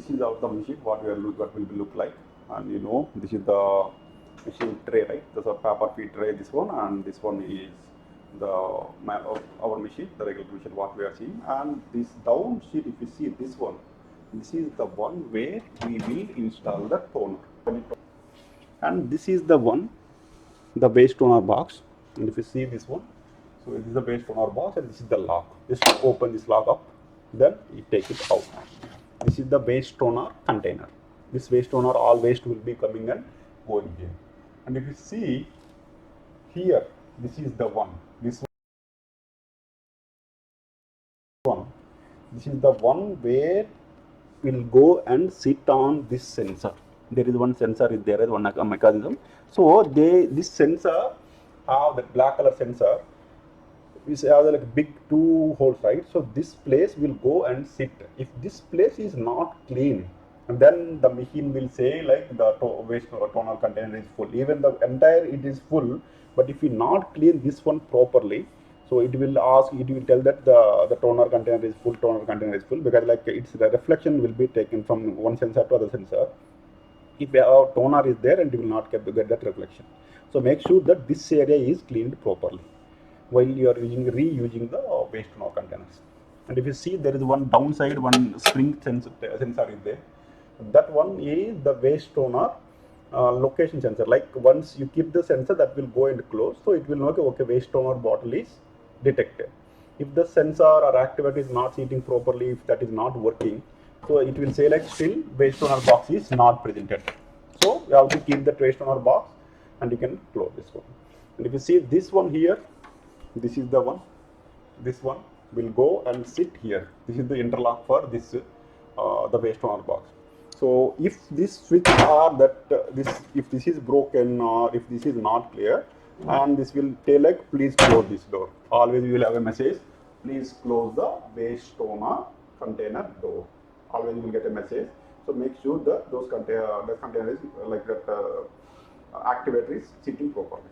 this is how the machine what will be look like. And you know, this is the machine tray, right? There's a paper feed tray, this one, and this one is the our machine, the regular machine what we are seeing. And this down sheet, if you see this one, this is the one where we will install the toner. And this is the one, the base toner box. And if you see this one, so this is the base toner box, and this is the lock. Just open this lock up, then you take it out. This is the base toner container. This base toner, all waste will be coming and going here. And if you see here, this is the one. This is the one where will go and sit on this sensor. There is one sensor is there, is one mechanism. So this sensor have that black color sensor. We have like big two holes, right? So this place will go and sit. If this place is not clean, and then the machine will say like the waste toner container is full. Even the entire it is full, but if you not clean this one properly, so it will ask, it will tell that the toner container is full, because like it's the reflection will be taken from one sensor to other sensor. If our toner is there, and it will not get that reflection. So make sure that this area is cleaned properly while you are reusing the waste toner containers. And if you see, there is one downside, one spring sensor is there. That one is the waste toner location sensor. Like once you keep the sensor, that will go and close, so it will know okay, waste toner bottle is detected. If the sensor or activator is not sitting properly, if that is not working, so it will say like still waste toner box is not presented. So you have to keep the waste toner box, and you can close this one. And if you see this one here, this is the one. This one will go and sit here. This is the interlock for this the waste toner box. So if this switch or that if this is broken, or if this is not clear, and this will tell like please close this door. Always you will have a message, please close the waste toner container door. Always you will get a message. So make sure that the container is like that activator is sitting properly.